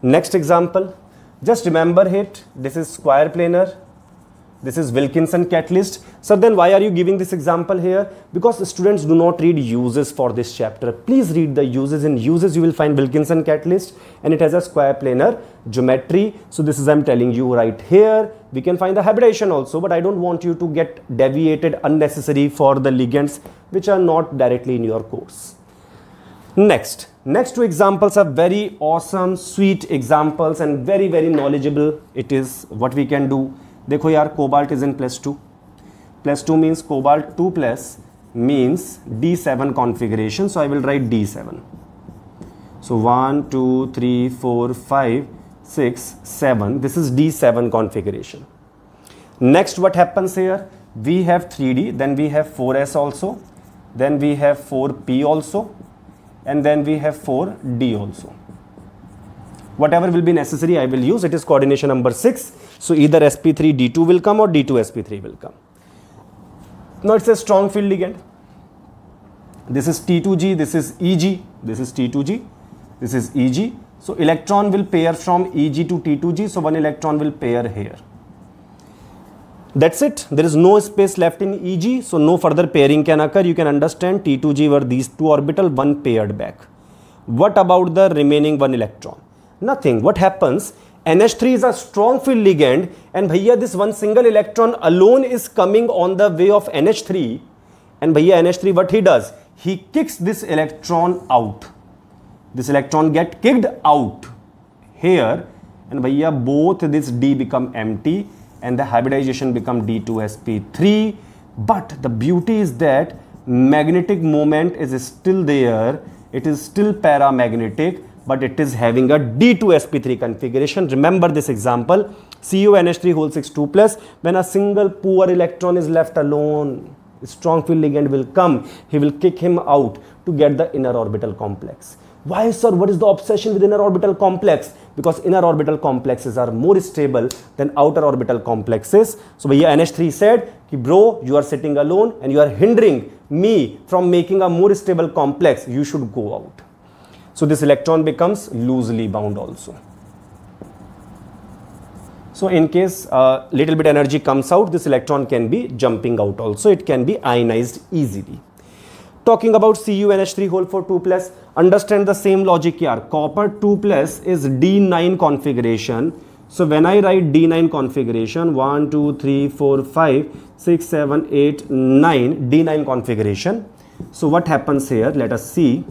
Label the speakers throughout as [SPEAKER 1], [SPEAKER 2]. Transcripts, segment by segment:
[SPEAKER 1] Next example, just remember it, this is square planar, this is Wilkinson catalyst. So then why are you giving this example here? Because students do not read uses for this chapter. Please read the uses. In uses you will find Wilkinson catalyst and it has a square planar geometry. So this is, I'm telling you right here. We can find the hybridization also, but I don't want you to get deviated unnecessary for the ligands which are not directly in your course. Next two examples are very awesome, sweet examples and very knowledgeable. It is what we can do. देखो यार, cobalt is in +2. +2 means cobalt 2 plus means D7 configuration. So I will write D7. So 1, 2, 3, 4, 5, 6, 7. This is D7 configuration. Next, what happens here? We have 3D, then we have 4s also, then we have 4p also, and then we have 4d also. Whatever will be necessary, I will use. It is coordination number 6. So either sp3d2 will come or d2sp3 will come. Now it's a strong field ligand. This is T2G, this is EG, this is T2G, this is EG. So electron will pair from EG to T2G. So one electron will pair here. That's it. There is no space left in EG. So no further pairing can occur. You can understand T2G were these two orbital, one paired back. What about the remaining one electron? Nothing. What happens? NH3 is a strong field ligand and bhaiya this one single electron alone is coming on the way of NH3, and bhaiya NH3 what he does? He kicks this electron out. This electron get kicked out here and bhaiya both this D become empty and the hybridization become D2sp3. But the beauty is that magnetic moment is still there. It is still paramagnetic, but it is having a D2sp3 configuration. Remember this example, CuNH3 6 2+. When a single poor electron is left alone, a strong field ligand will come. He will kick him out to get the inner orbital complex. Why, sir? What is the obsession with inner orbital complex? Because inner orbital complexes are more stable than outer orbital complexes. So bhaiya NH3 said, ki bro, you are sitting alone and you are hindering me from making a more stable complex. You should go out. So this electron becomes loosely bound also. So in case little bit energy comes out, this electron can be jumping out also. It can be ionized easily. Talking about CuNH3 2+, understand the same logic here. Copper 2+ is D9 configuration. So when I write D9 configuration, 1, 2, 3, 4, 5, 6, 7, 8, 9, D9 configuration. So what happens here? Let us see.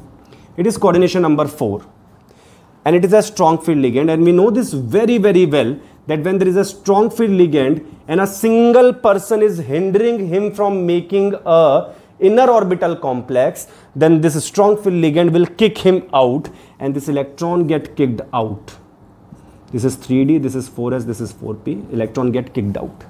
[SPEAKER 1] It is coordination number 4 and it is a strong field ligand, and we know this very well that when there is a strong field ligand and a single person is hindering him from making a inner orbital complex, then this strong field ligand will kick him out and this electron get kicked out. This is 3D, this is 4s, this is 4p. Electron get kicked out.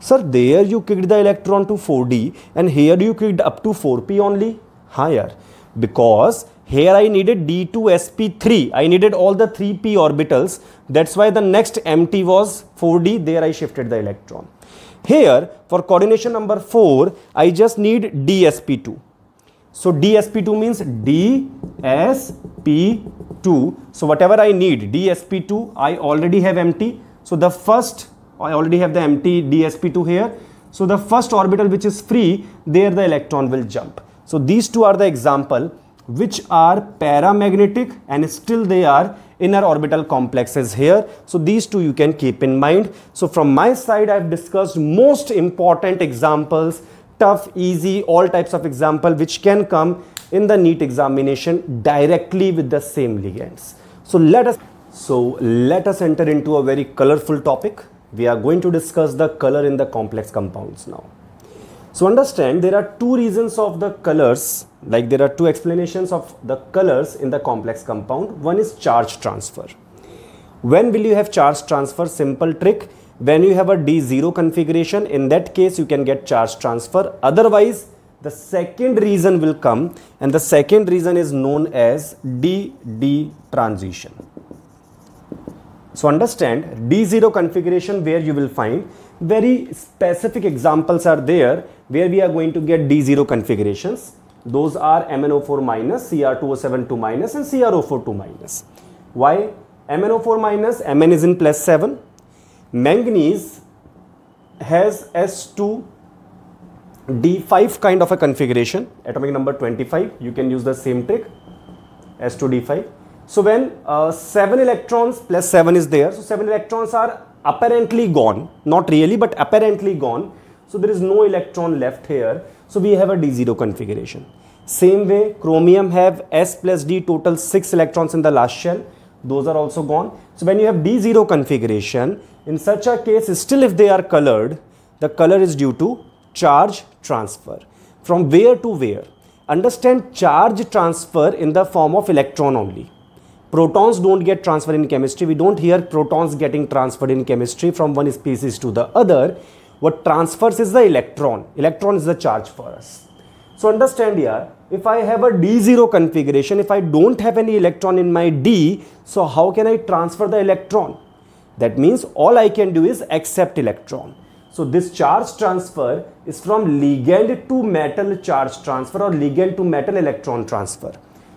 [SPEAKER 1] Sir, there you kicked the electron to 4D and here you kicked up to 4p only? Higher. Because here I needed D2sp3. I needed all the 3p orbitals. That's why the next empty was 4D. There I shifted the electron. Here for coordination number 4, I just need dsp2. So dsp2 means dsp2. So whatever I need, dsp2, I already have empty. So the first, I already have the empty dsp2 here. So the first orbital which is free, there the electron will jump. So these two are the example which are paramagnetic and still they are inner orbital complexes here. So these two you can keep in mind. So from my side, I have discussed most important examples, tough, easy, all types of example which can come in the NEET examination directly with the same ligands. So let us enter into a very colorful topic. We are going to discuss the color in the complex compounds now. So understand there are two reasons of the colors, like there are two explanations of the colors in the complex compound. One is charge transfer. When will you have charge transfer? Simple trick. When you have a D0 configuration, in that case you can get charge transfer. Otherwise, the second reason will come, and the second reason is known as D-D transition. So understand D0 configuration, where you will find very specific examples are there where we are going to get D0 configurations. Those are MnO4-, Cr2O7 2-, and CrO4 2-. Why? MnO4 minus, Mn is in +7. Manganese has S2D5 kind of a configuration, atomic number 25. You can use the same trick, S2D5. So when 7 electrons plus 7 is there, so 7 electrons are apparently gone, not really but apparently gone. So there is no electron left here. So we have a D0 configuration. Same way, chromium have S plus D, total 6 electrons in the last shell. Those are also gone. So when you have D0 configuration, in such a case, still if they are colored, the color is due to charge transfer. From where to where? Understand, charge transfer in the form of electron only. Protons don't get transferred in chemistry. We don't hear protons getting transferred in chemistry from one species to the other. What transfers is the electron. Electron is the charge for us. So understand here, if I have a D0 configuration, if I don't have any electron in my D, so how can I transfer the electron? That means all I can do is accept electron. So this charge transfer is from ligand to metal charge transfer or ligand to metal electron transfer.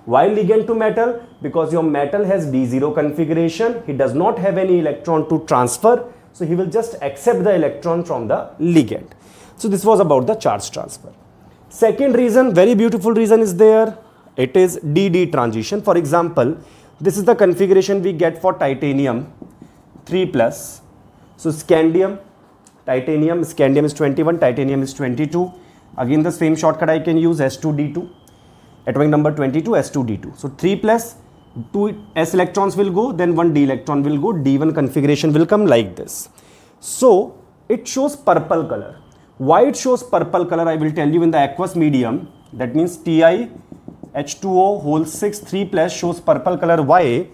[SPEAKER 1] Why ligand to metal? Because your metal has D0 configuration. He does not have any electron to transfer. So he will just accept the electron from the ligand. So this was about the charge transfer. Second reason, very beautiful reason is there. It is DD transition. For example, this is the configuration we get for titanium 3+. So scandium, titanium, scandium is 21, titanium is 22. Again the same shortcut I can use, S2D2. Atomic number 22, S2D2. So 3+, 2 S electrons will go, then 1 D electron will go, D1 configuration will come like this. So it shows purple color. Why it shows purple color, I will tell you. In the aqueous medium, that means Ti H2O whole 6 3+ shows purple color. Why?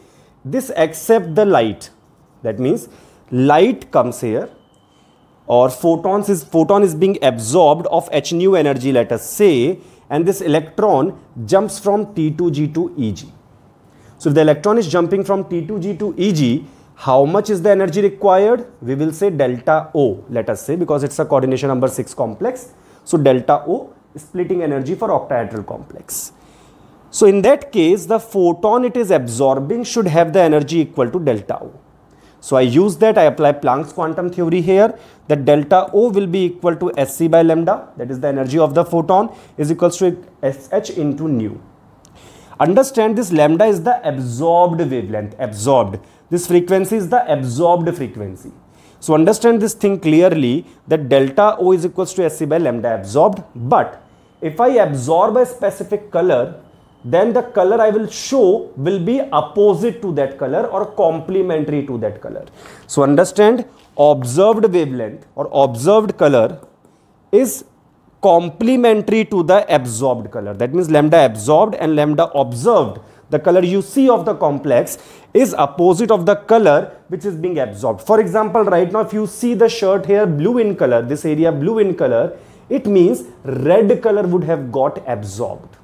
[SPEAKER 1] This accept the light. That means light comes here, or photon is being absorbed of H nu energy, let us say, and this electron jumps from T2G to Eg. So if the electron is jumping from T2G to Eg, how much is the energy required? We will say delta O, let us say, because it's a coordination number 6 complex. So delta O is splitting energy for octahedral complex. So in that case, the photon it is absorbing should have the energy equal to delta O. So I use that, I apply Planck's quantum theory here, that delta O will be equal to Sc by lambda, that is the energy of the photon, is equals to Sh into nu. Understand, this lambda is the absorbed wavelength, absorbed. This frequency is the absorbed frequency. So understand this thing clearly, that delta O is equals to Sc by lambda absorbed. But if I absorb a specific color, then the color I will show will be opposite to that color or complementary to that color. So understand, observed wavelength or observed color is complementary to the absorbed color. That means lambda absorbed and lambda observed, the color you see of the complex, is opposite of the color which is being absorbed. For example, right now if you see the shirt here blue in color, this area blue in color, it means red color would have got absorbed.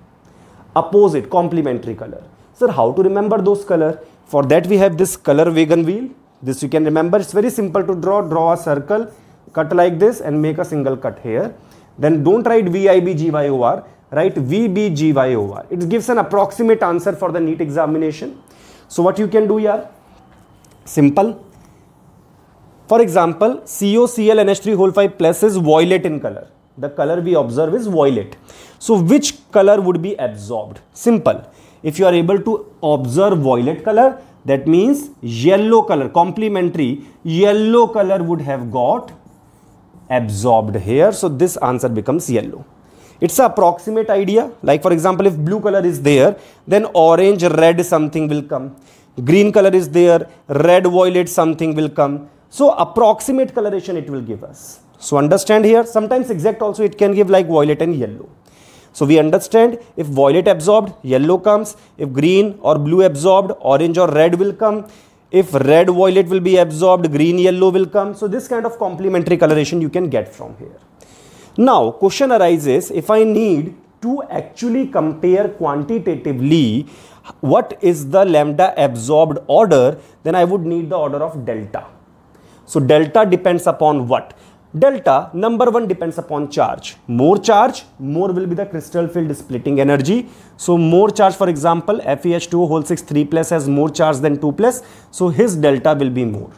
[SPEAKER 1] Opposite, complementary color. Sir, how to remember those color? For that we have this color wagon wheel. This you can remember. It's very simple to draw. Draw a circle, cut like this and make a single cut here. Then don't write VIBGYOR, write VBGYOR. It gives an approximate answer for the NEET examination. So what you can do here? Simple. For example, COClNH3 whole 5 plus is violet in color. The color we observe is violet. So which color would be absorbed? Simple. If you are able to observe violet color, that means yellow color, complementary, yellow color would have got absorbed here. So this answer becomes yellow. It's an approximate idea. Like for example, if blue color is there, then orange, red something will come. Green color is there, red, violet something will come. So approximate coloration it will give us. So understand here, sometimes exact also it can give like violet and yellow. So we understand, if violet absorbed, yellow comes. If green or blue absorbed, orange or red will come. If red, violet will be absorbed, green, yellow will come. So this kind of complementary coloration you can get from here. Now question arises, if I need to actually compare quantitatively what is the lambda absorbed order, then I would need the order of delta. So delta depends upon what? Delta, number one, depends upon charge. More charge, more will be the crystal field splitting energy. So more charge, for example, FeH2O whole 6 3 plus has more charge than 2 plus. So his delta will be more.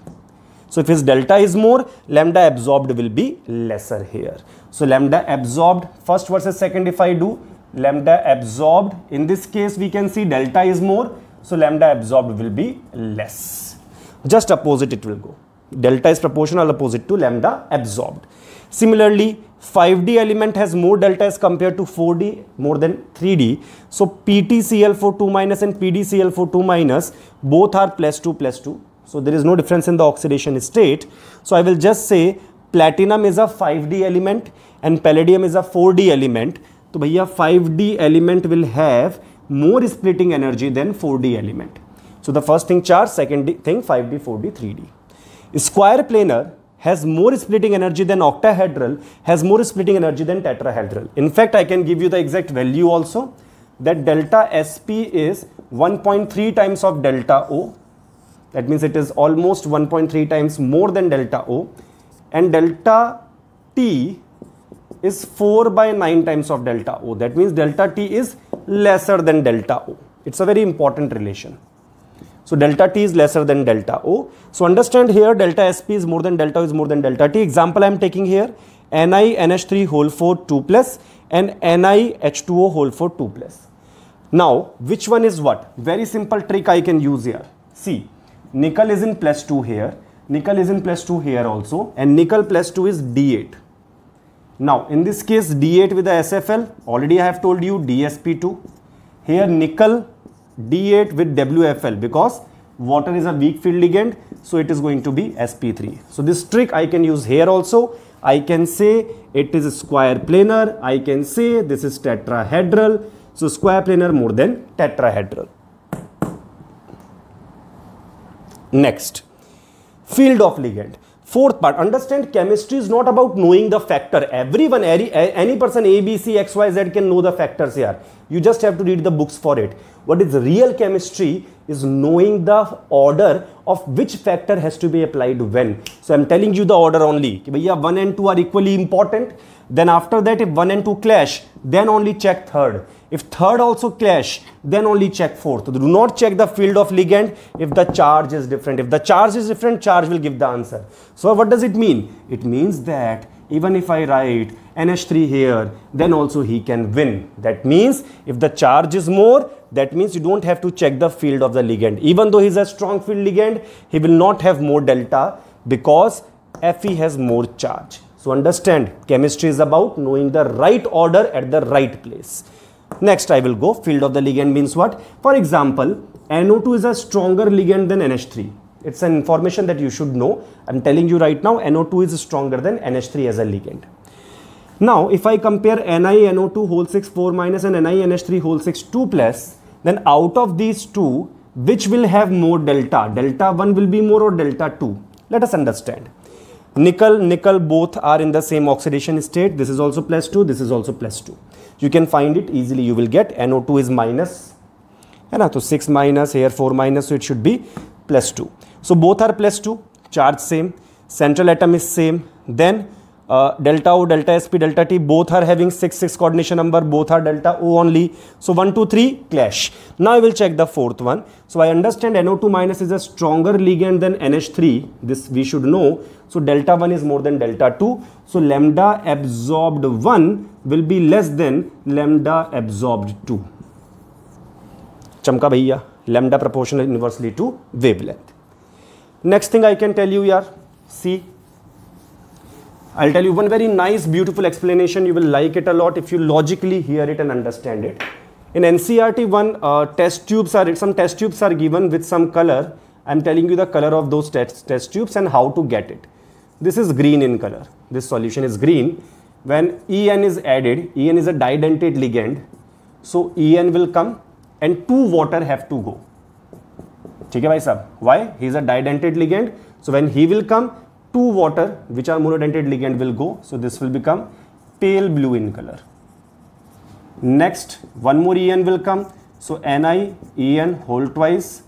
[SPEAKER 1] So if his delta is more, lambda absorbed will be lesser here. So lambda absorbed, first versus second, if I do, lambda absorbed, in this case we can see delta is more. So lambda absorbed will be less. Just opposite it will go. Delta is proportional opposite to lambda absorbed. Similarly, 5D element has more delta as compared to 4D, more than 3D. So PtCl42 minus and PdCl42 minus both are plus 2 plus 2. So there is no difference in the oxidation state. So I will just say platinum is a 5D element and palladium is a 4D element. So bhaiya 5D element will have more splitting energy than 4D element. So the first thing charge, second thing 5D, 4D, 3D. Square planar has more splitting energy than octahedral, has more splitting energy than tetrahedral. In fact, I can give you the exact value also, that delta Sp is 1.3 times of delta O. That means it is almost 1.3 times more than delta O. And delta T is 4 by 9 times of delta O. That means delta T is lesser than delta O. It's a very important relation. So delta T is lesser than delta O. So understand here, delta Sp is more than delta O is more than delta T. Example I am taking here, NiNH3 whole 4 2 plus and NiH2O whole 4 2 plus. Now, which one is what? Very simple trick I can use here. See, nickel is in plus 2 here, nickel is in plus 2 here also, and nickel plus 2 is D8. Now, in this case, D8 with the SFL, already I have told you DSP2. Here, nickel D8 with WFL, because water is a weak field ligand, so it is going to be sp3. So this trick I can use here also. I can say it is square planar, I can say this is tetrahedral. So square planar more than tetrahedral. Next, field of ligand. Fourth part, understand chemistry is not about knowing the factor. Everyone, any person A, B, C, X, Y, Z can know the factors here. You just have to read the books for it. What is real chemistry is knowing the order of which factor has to be applied when. So I'm telling you the order only. 1 and 2 are equally important. Then after that, if 1 and 2 clash, then only check third. If third also clash, then only check fourth. Do not check the field of ligand if the charge is different. If the charge is different, charge will give the answer. So what does it mean? It means that even if I write NH3 here, then also he can win. That means if the charge is more, that means you don't have to check the field of the ligand. Even though he is a strong field ligand, he will not have more delta because Fe has more charge. So understand, chemistry is about knowing the right order at the right place. Next, I will go field of the ligand means what? For example, NO2 is a stronger ligand than NH3. It's an information that you should know. I'm telling you right now, NO2 is stronger than NH3 as a ligand. Now, if I compare NiNO2 whole 6 4 minus and NiNH3 whole 6 2 plus, then out of these two, which will have more delta? Delta 1 will be more or delta 2? Let us understand. Nickel, both are in the same oxidation state. This is also plus 2, this is also plus 2. You can find it easily. You will get NO2 is minus. So 6 minus, here 4 minus, so it should be plus 2. So both are plus 2, charge same, central atom is same. Then delta O, delta Sp, delta T, both are having 6 coordination number, both are delta O only. So 1, 2, 3 clash. Now I will check the fourth one. So I understand NO2 minus is a stronger ligand than NH3. This we should know. So delta 1 is more than delta 2. So lambda absorbed 1 will be less than lambda absorbed 2. Chamka bhaiya, lambda proportional inversely to wavelength. Next thing I can tell you here, see, I'll tell you one very nice, beautiful explanation. You will like it a lot if you logically hear it and understand it. In NCERT 1, some test tubes are given with some color. I'm telling you the color of those test tubes and how to get it. This is green in color. This solution is green. When En is added, En is a didentate ligand. So En will come and 2 water have to go. Okay, bhai sab. Why? He is a didentate ligand. So when he will come, 2 water which are monodentate ligand will go. So this will become pale blue in color. Next, one more En will come. So NiEn whole twice.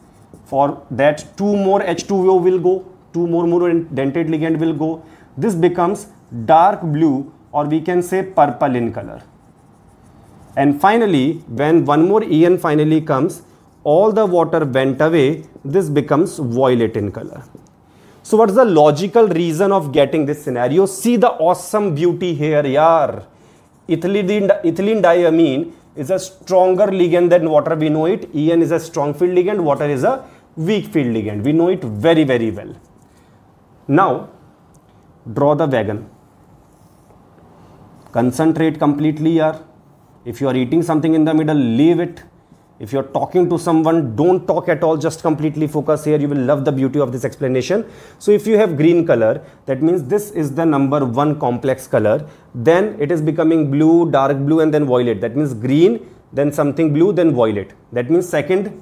[SPEAKER 1] For that 2 more H2O will go. 2 more monodentate ligand will go. This becomes dark blue, or we can say purple in color. And finally, when one more En finally comes, all the water went away, this becomes violet in color. So what is the logical reason of getting this scenario? See the awesome beauty here, yaar. Ethylene diamine is a stronger ligand than water, we know it. En is a strong field ligand, water is a weak field ligand. We know it very, very well. Now, draw the wagon. Concentrate completely, yaar. If you are eating something in the middle, leave it. If you're talking to someone, don't talk at all, just completely focus here. You will love the beauty of this explanation. So if you have green color, that means this is the number 1 complex color. Then it is becoming blue, dark blue, and then violet. That means green, then something blue, then violet. That means second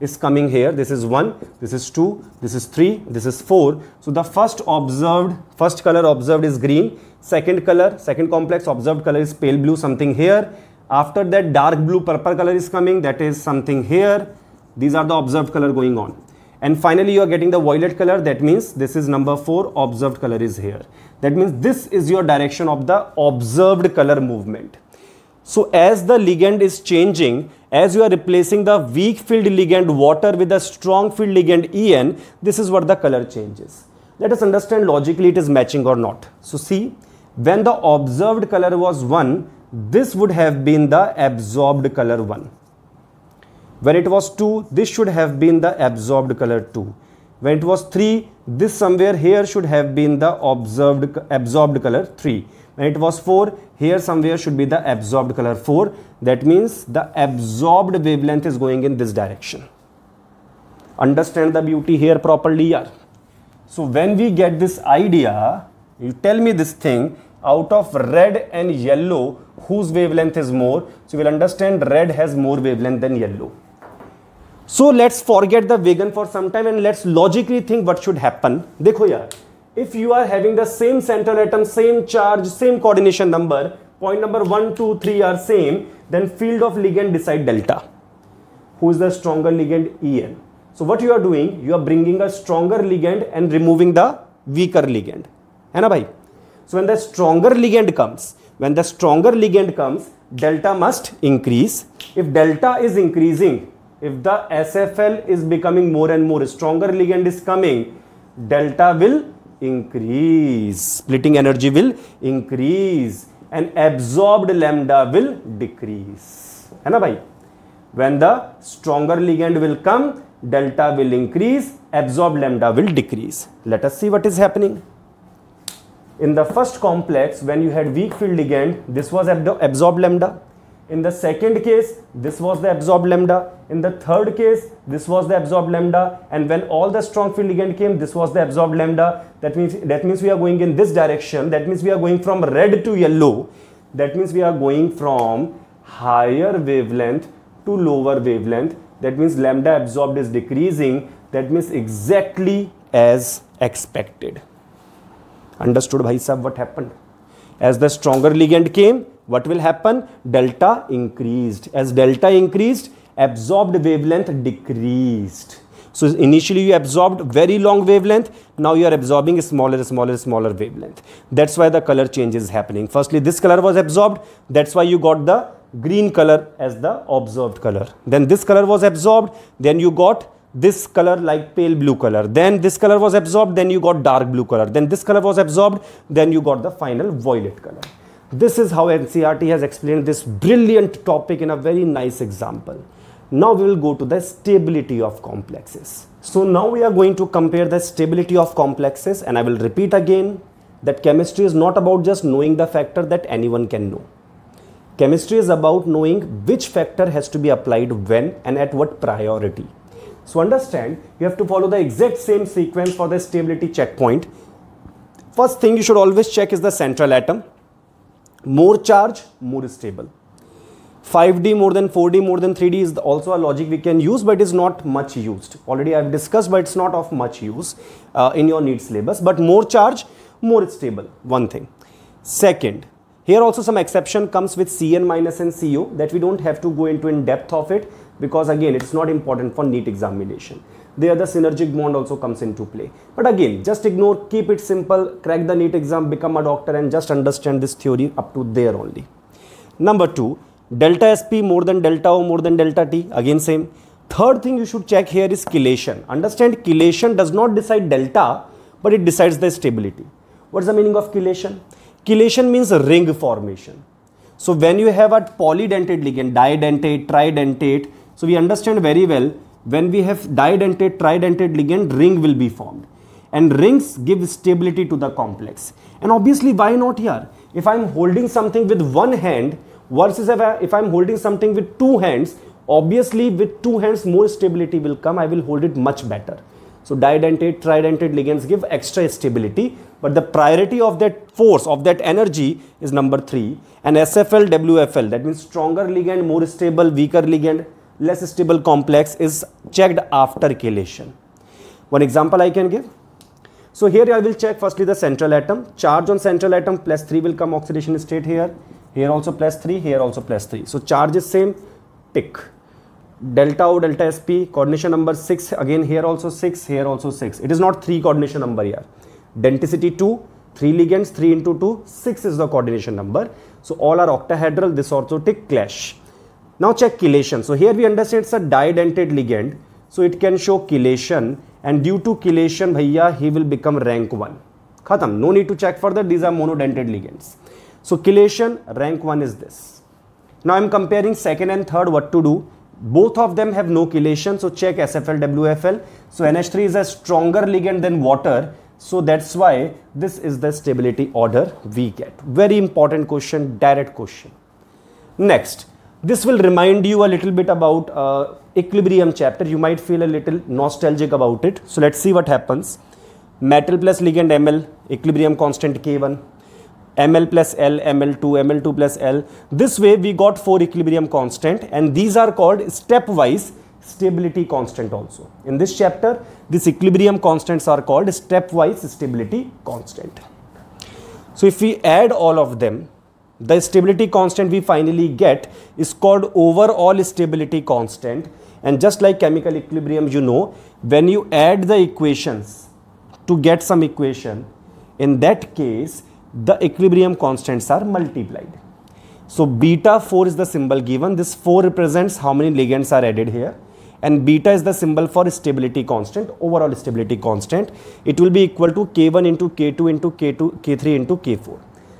[SPEAKER 1] is coming here. This is 1, this is 2, this is 3, this is 4. So the first color observed is green. Second complex observed color is pale blue, something here. After that, dark blue, purple color is coming, that is something here. These are the observed color going on. And finally, you are getting the violet color. That means this is number 4, observed color is here. That means this is your direction of the observed color movement. So as the ligand is changing, as you are replacing the weak field ligand water with a strong field ligand En, this is what the color changes. Let us understand logically it is matching or not. So see, when the observed color was 1, this would have been the absorbed color 1. When it was 2, this should have been the absorbed color 2. When it was 3, this somewhere here should have been the absorbed color 3. When it was 4, here somewhere should be the absorbed color 4. That means the absorbed wavelength is going in this direction. Understand the beauty here properly, yaar. So when we get this idea, you tell me this thing, out of red and yellow, whose wavelength is more? So you will understand red has more wavelength than yellow. So let's forget the vegan for some time and let's logically think what should happen. Dekho yaar, if you are having the same central atom, same charge, same coordination number, point number 1, 2, 3 are same, then field of ligand decide delta. Who is the stronger ligand? En. So what you are doing, you are bringing a stronger ligand and removing the weaker ligand. Hai na bhai? So when the stronger ligand comes, delta must increase. If delta is increasing, if the SFL is becoming more and more, stronger ligand is coming, delta will increase, splitting energy will increase, and absorbed lambda will decrease. Hai na bhai? When the stronger ligand will come, delta will increase, absorbed lambda will decrease. Let us see what is happening. In the first complex, when you had weak field ligand, this was absorbed lambda. In the second case, this was the absorbed lambda. In the third case, this was the absorbed lambda. And when all the strong field ligand came, this was the absorbed lambda. That means we are going in this direction. That means we are going from red to yellow. That means we are going from higher wavelength to lower wavelength. That means lambda absorbed is decreasing. That means exactly as expected. Understood, bhai sahab, what happened? As the stronger ligand came, what will happen? Delta increased. As delta increased, absorbed wavelength decreased. So initially you absorbed very long wavelength. Now you are absorbing smaller wavelength. That's why the color change is happening. Firstly, this color was absorbed. That's why you got the green color as the observed color. Then this color was absorbed. Then you got this color like pale blue color. Then this color was absorbed. Then you got dark blue color. Then this color was absorbed. Then you got the final violet color. This is how NCERT has explained this brilliant topic in a very nice example. Now we will go to the stability of complexes. So now we are going to compare the stability of complexes, and I will repeat again that chemistry is not about just knowing the factor that anyone can know. Chemistry is about knowing which factor has to be applied when and at what priority. So understand, you have to follow the exact same sequence for the stability checkpoint. First thing you should always check is the central atom. More charge, more stable. 5D more than 4D more than 3D is also a logic we can use, but is not much used. Already I have discussed, but it's not of much use in your NEET syllabus. But more charge, more stable, one thing. Second, here also some exception comes with Cn minus and CO that we don't have to go into in depth of it, because again it's not important for NEET examination. there the synergic bond also comes into play. But again, just ignore, keep it simple, crack the NEET exam, become a doctor, and just understand this theory up to there only. Number 2, delta Sp more than delta O more than delta T, again same. Third thing you should check here is chelation. Understand, chelation does not decide delta, but it decides the stability. What is the meaning of chelation? Chelation means ring formation. So when you have a polydentate ligand, didentate, tridentate, so we understand very well, when we have didentate, tridentate ligand, ring will be formed. And rings give stability to the complex. And obviously, why not here? If I am holding something with one hand versus if I am holding something with two hands, obviously with two hands more stability will come. I will hold it much better. So didentate, tridentate ligands give extra stability, but the priority of that force, of that energy is number 3. And SFL, WFL, that means stronger ligand, more stable, weaker ligand, less stable complex is checked after chelation. One example I can give. So here I will check firstly the central atom. Charge on central atom +3 will come oxidation state here. Here also +3, here also +3. So charge is same, tick. Delta O, delta Sp, coordination number 6, again here also 6, here also 6. It is not 3 coordination number here. Denticity 2, 3 ligands, 3 into 2, 6 is the coordination number. So all are octahedral, this also tick, clash. Now check chelation. So here we understand it's a didentate ligand. So it can show chelation, and due to chelation, bhaiya, he will become rank 1. Khatam, no need to check further, these are monodentate ligands. So chelation, rank 1 is this. Now I am comparing second and third, what to do? Both of them have no chelation, so check SFL, WFL. So NH3 is a stronger ligand than water, so that's why this is the stability order we get. Very important question, direct question. Next, this will remind you a little bit about equilibrium chapter. You might feel a little nostalgic about it. So let's see what happens. Metal plus ligand Ml, equilibrium constant K1. Ml plus L, Ml2, Ml2 plus L. This way we got 4 equilibrium constant, and these are called stepwise stability constant also. In this chapter, these equilibrium constants are called stepwise stability constant. So if we add all of them, the stability constant we finally get is called overall stability constant. And just like chemical equilibrium, you know, when you add the equations to get some equation, in that case, the equilibrium constants are multiplied. So beta 4 is the symbol given. This 4 represents how many ligands are added here, and beta is the symbol for stability constant, overall stability constant. It will be equal to K1 into K2 into K2, K3 into K4.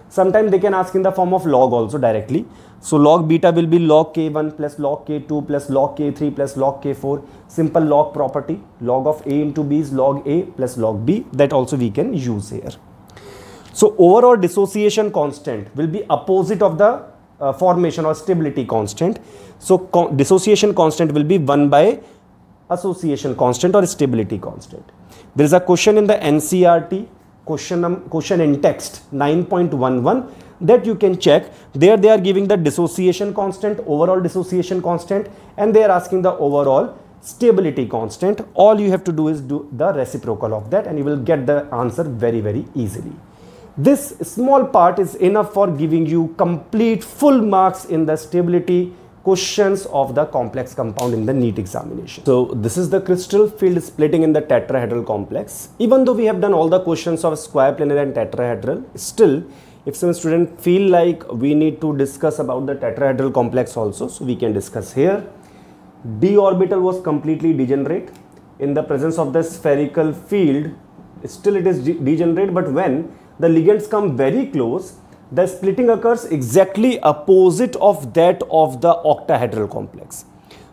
[SPEAKER 1] Sometimes they can ask in the form of log also directly. So log beta will be log K1 plus log K2 plus log K3 plus log K4. Simple log property. Log of A into B is log A plus log B. That also we can use here. So overall dissociation constant will be opposite of the formation or stability constant. So dissociation constant will be 1 by association constant or stability constant. There is a question in the NCERT, question in text 9.11 that you can check. There they are giving the dissociation constant, overall dissociation constant, and they are asking the overall stability constant. All you have to do is do the reciprocal of that, and you will get the answer very, very easily. This small part is enough for giving you complete full marks in the stability questions of the complex compound in the NEET examination. So this is the crystal field splitting in the tetrahedral complex. Even though we have done all the questions of square, planar and tetrahedral, still if some student feel like we need to discuss about the tetrahedral complex also, so we can discuss here. D orbital was completely degenerate. In the presence of the spherical field, still it is degenerate, but when the ligands come very close, the splitting occurs exactly opposite of that of the octahedral complex.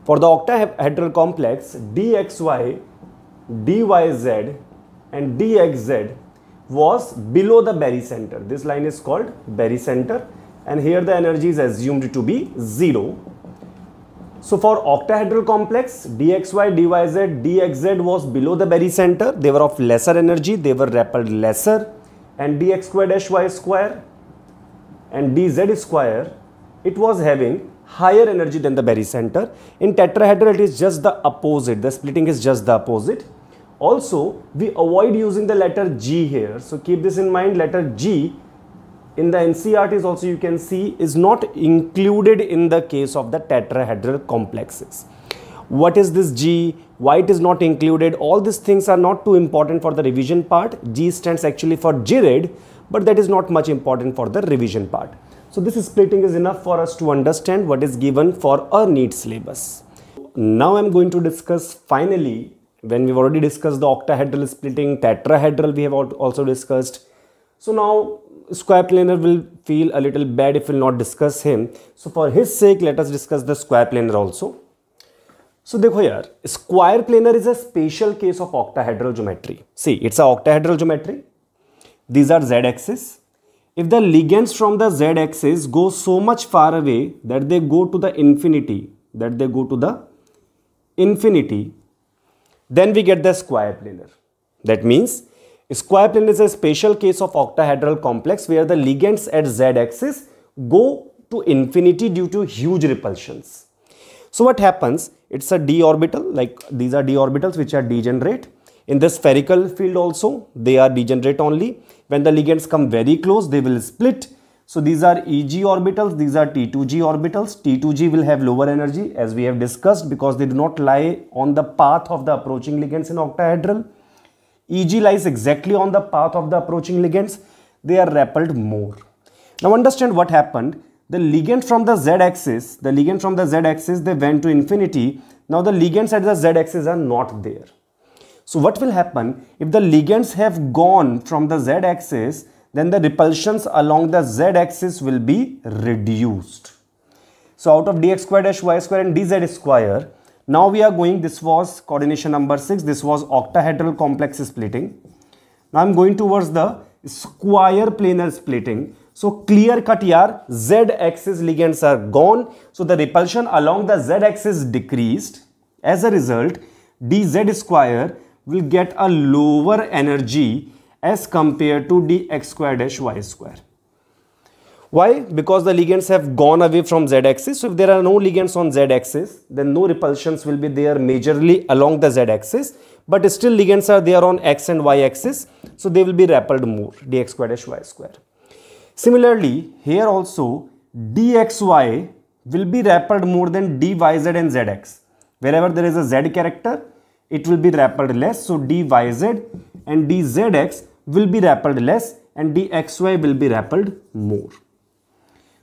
[SPEAKER 1] For the octahedral complex, dxy, dyz and dxz was below the barycenter. This line is called barycenter, and here the energy is assumed to be 0. So for octahedral complex, dxy, dyz, dxz was below the barycenter. They were of lesser energy, they were repelled lesser, and dx square dash y square and dz square, it was having higher energy than the barycenter. In tetrahedral, it is just the opposite. The splitting is just the opposite. Also, we avoid using the letter G here. So keep this in mind. Letter G in the NCERT is also, you can see, is not included in the case of the tetrahedral complexes. What is this G? why it is not included, all these things are not too important for the revision part. G stands actually for GRID, but that is not much important for the revision part. So this splitting is enough for us to understand what is given for a NEET syllabus. Now I'm going to discuss finally, when we've already discussed the octahedral splitting, tetrahedral we have also discussed. So now square planar will feel a little bad if we'll not discuss him. So for his sake, let us discuss the square planar also. So देखो यार, square planar is a special case of octahedral geometry. See, it's a octahedral geometry. These are z-axis. If the ligands from the z-axis go so much far away that they go to the infinity, then we get the square planar. That means square planar is a special case of octahedral complex where the ligands at z-axis go to infinity due to huge repulsions. So what happens? It's a d orbital, like these are d orbitals which are degenerate. In the spherical field also, they are degenerate only. When the ligands come very close, they will split. So these are Eg orbitals, these are T2G orbitals. T2G will have lower energy as we have discussed because they do not lie on the path of the approaching ligands in octahedral. Eg lies exactly on the path of the approaching ligands. They are repelled more. Now understand what happened. The ligand from the z-axis, they went to infinity. Now the ligands at the z-axis are not there. So what will happen? If the ligands have gone from the z-axis, then the repulsions along the z-axis will be reduced. So out of dx square dash y square and dz square, now we are going, this was coordination number 6, this was octahedral complex splitting. Now I am going towards the square planar splitting. So clear cut yaar, z-axis ligands are gone. So the repulsion along the z-axis decreased. As a result, dz square will get a lower energy as compared to dx square dash y square. Why? Because the ligands have gone away from z-axis. So if there are no ligands on z-axis, then no repulsions will be there majorly along the z-axis. But still ligands are there on x and y-axis. So they will be repelled more, dx square dash y square. Similarly, here also dxy will be repelled more than dyz and zx. Wherever there is a z character, it will be repelled less. So dyz and dzx will be repelled less and dxy will be repelled more.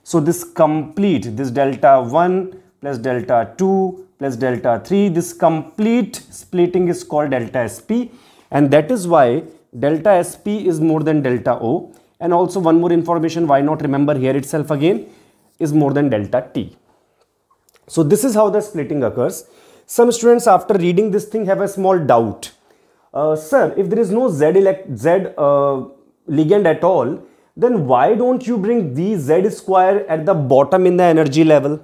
[SPEAKER 1] So this complete, this delta 1 plus delta 2 plus delta 3, this complete splitting is called delta sp, and that is why delta sp is more than delta O. And also one more information, why not remember here itself again, is more than delta T. So this is how the splitting occurs. Some students after reading this thing have a small doubt. Sir, if there is no Z ligand at all, then why don't you bring the Z square at the bottom in the energy level?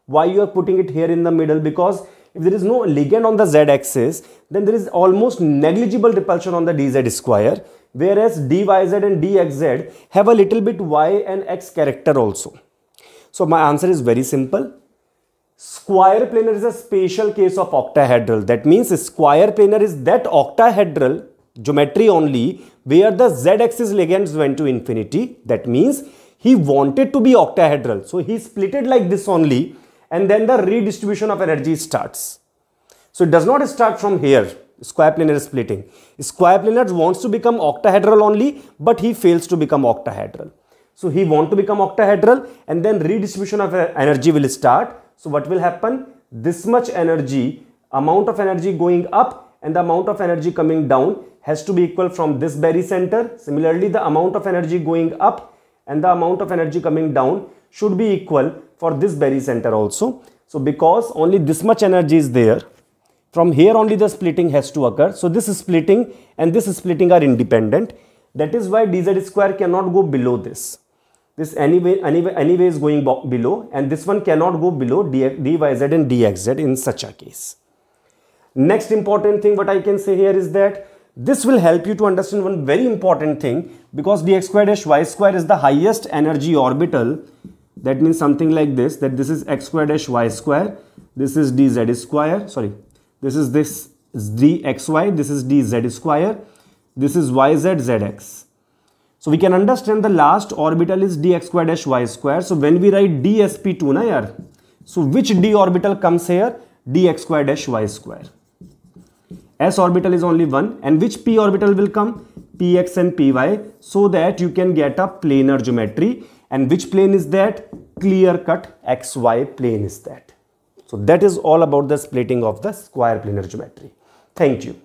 [SPEAKER 1] Why you are putting it here in the middle? Because if there is no ligand on the Z axis, then there is almost negligible repulsion on the dz square, whereas dyz and dxz have a little bit y and x character also. So my answer is very simple. Square planar is a special case of octahedral. That means square planar is that octahedral geometry only where the z-axis ligands went to infinity. That means he wanted to be octahedral. So he split it like this only, and then the redistribution of energy starts. So it does not start from here, square planar splitting. Square planar wants to become octahedral only, but he fails to become octahedral. So he wants to become octahedral, and then redistribution of energy will start. So what will happen? This much energy, amount of energy going up and the amount of energy coming down has to be equal from this barycenter. Similarly, the amount of energy going up and the amount of energy coming down should be equal for this barycenter also. So because only this much energy is there, from here only the splitting has to occur. So this splitting and this splitting are independent. That is why dz square cannot go below this. This anyway is going below, and this one cannot go below dyz and dxz in such a case. Next important thing what I can say here is that this will help you to understand one very important thing, because dx square dash y square is the highest energy orbital. That means something like this, that this is x square dash y square, this is dz square, sorry, this is dxy, this is dz square, this is yz zx. So we can understand the last orbital is dx square dash y square. So when we write dsp2 na yaar, so which d orbital comes here? Dx square dash y square. S orbital is only one, and which p orbital will come? Px and py, so that you can get a planar geometry. And which plane is that? Clear cut xy plane is that. So that is all about the splitting of the square planar geometry. Thank you.